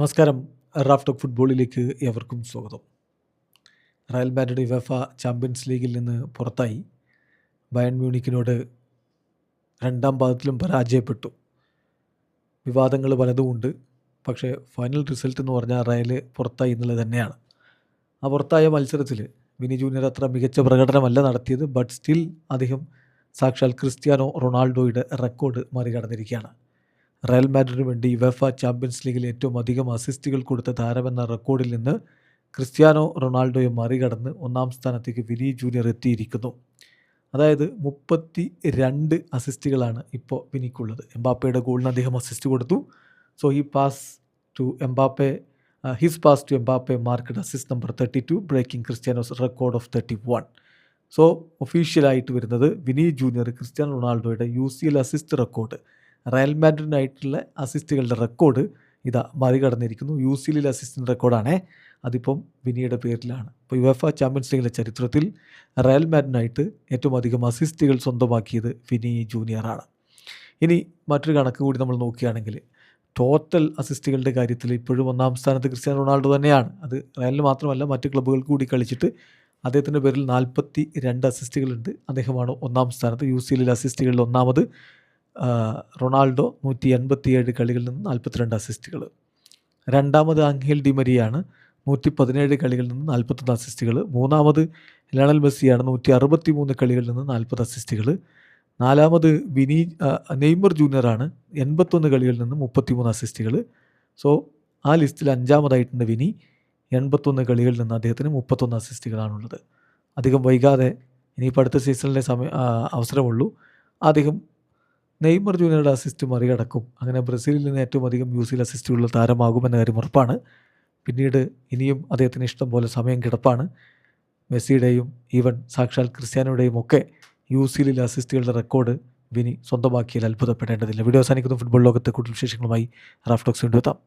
നമസ്കാരം. Raf talk ഫുട്ബോളിലേക്ക് ഏവർക്കും സ്വാഗതം. റയൽ മാഡ്രിഡ് യുവേഫ ചാമ്പ്യൻസ് ലീഗിൽ നിന്ന് പുറത്തായി. ബയൺ മ്യൂണിക്കിനോട് രണ്ടാം പാദത്തിലും പരാജയപ്പെട്ടു. വിവാദങ്ങൾ പലതുമുണ്ട്. പക്ഷേ ഫൈനൽ റിസൾട്ട് എന്ന് പറഞ്ഞാൽ റയൽ പുറത്തായി എന്നുള്ളത് തന്നെയാണ്. ആ പുറത്തായ മത്സരത്തിൽ വിനി ജൂനിയർ അത്ര മികച്ച പ്രകടനമല്ല നടത്തിയത്. ബട്ട് സ്റ്റിൽ അദ്ദേഹം സാക്ഷാൽ ക്രിസ്ത്യാനോ റൊണാൾഡോയുടെ റെക്കോർഡ് മറികടന്നിരിക്കുകയാണ്. റയൽ മാഡ്രിഡിന് വേണ്ടി യുവേഫ ചാമ്പ്യൻസ് ലീഗിൽ ഏറ്റവും അധികം അസിസ്റ്റുകൾ കൊടുത്ത താരമെന്ന റെക്കോർഡിൽ നിന്ന് ക്രിസ്ത്യാനോ റൊണാൾഡോയെ മറികടന്ന് ഒന്നാം സ്ഥാനത്തേക്ക് വിനി ജൂനിയർ എത്തിയിരിക്കുന്നു. അതായത് 32 അസിസ്റ്റുകളാണ് ഇപ്പോൾ വിനിക്കുള്ളത്. എംബാപ്പയുടെ ഗോളിന് അദ്ദേഹം അസിസ്റ്റ് കൊടുത്തു. So his pass to Mbappe marked assist number 32, breaking Cristiano's record of 31. So ഒഫീഷ്യലായിട്ട് വരുന്നത് വിനി ജൂനിയർ ക്രിസ്ത്യാനോ റൊണാൾഡോയുടെ UCL അസിസ്റ്റ് റെക്കോർഡ്, റയൽ മാഡ്രിഡിനായിട്ടുള്ള അസിസ്റ്റുകളുടെ റെക്കോർഡ് ഇതാ മറികടന്നിരിക്കുന്നു. UCL അസിസ്റ്റിൻ്റെ റെക്കോർഡാണേ, അതിപ്പം വിനിയുടെ പേരിലാണ്. ഇപ്പോൾ യുവേഫ ചാമ്പ്യൻസ് ലീഗിലെ ചരിത്രത്തിൽ റയൽ മാഡ്രിഡിനായിട്ട് ഏറ്റവും അധികം അസിസ്റ്റുകൾ സ്വന്തമാക്കിയത് വിനി ജൂനിയറാണ്. ഇനി മറ്റൊരു കണക്ക് കൂടി നമ്മൾ നോക്കുകയാണെങ്കിൽ ടോട്ടൽ അസിസ്റ്റുകളുടെ കാര്യത്തിൽ ഇപ്പോഴും ഒന്നാം സ്ഥാനത്ത് ക്രിസ്ത്യാനോ റൊണാൾഡോ തന്നെയാണ്. അത് റയലിന് മാത്രമല്ല, മറ്റ് ക്ലബ്ബുകൾക്ക് കൂടി കളിച്ചിട്ട് അദ്ദേഹത്തിൻ്റെ പേരിൽ 42 അസിസ്റ്റുകളുണ്ട്. അദ്ദേഹമാണ് ഒന്നാം സ്ഥാനത്ത്. UCL അസിസ്റ്റുകളിൽ ഒന്നാമത് റൊണാൾഡോ 187 കളികളിൽ നിന്ന് 42 അസിസ്റ്റുകൾ. രണ്ടാമത് ആംഗേൽ ഡി മരിയാണ് 117 കളികളിൽ നിന്ന് 41 അസിസ്റ്റുകൾ. മൂന്നാമത് ലയണൽ മെസ്സിയാണ് 163 കളികളിൽ നിന്ന് 40 അസിസ്റ്റുകൾ. നാലാമത് നെയ്മർ ജൂനിയറാണ് 81 കളികളിൽ നിന്ന് 33 അസിസ്റ്റുകൾ. സോ ആ ലിസ്റ്റിൽ അഞ്ചാമതായിട്ടുണ്ട് വിനി. 81 കളികളിൽ നിന്ന് അദ്ദേഹത്തിന് 31 അസിസ്റ്റുകളാണുള്ളത്. അധികം വൈകാതെ ഇനിയിപ്പോൾ അടുത്ത സീസണിലെ അവസരമുള്ളൂ. അദ്ദേഹം നെയ്മർ ജൂനിയറുടെ അസിസ്റ്റ് മറികടക്കും. അങ്ങനെ ബ്രസീലിൽ നിന്ന് ഏറ്റവും അധികം UCL അസിസ്റ്റുകളുള്ള താരമാകുമെന്ന കാര്യം ഉറപ്പാണ്. പിന്നീട് ഇനിയും അദ്ദേഹത്തിന് ഇഷ്ടം പോലെ സമയം കിടപ്പാണ്. മെസ്സിയുടെയും ഈവൻ സാക്ഷാൽ ക്രിസ്ത്യാനോയുടെയും ഒക്കെ UCL അസിസ്റ്റുകളുടെ റെക്കോർഡ് വിനി സ്വന്തമാക്കിയാൽ അത്ഭുതപ്പെടേണ്ടതില്ല. വീഡിയോ അവസാനിക്കുന്നു. ഫുട്ബോൾ ലോകത്തെ കൂടുതൽ വിശേഷങ്ങളുമായി റാഫ് ടോക്സ് വീണ്ടും എത്താം.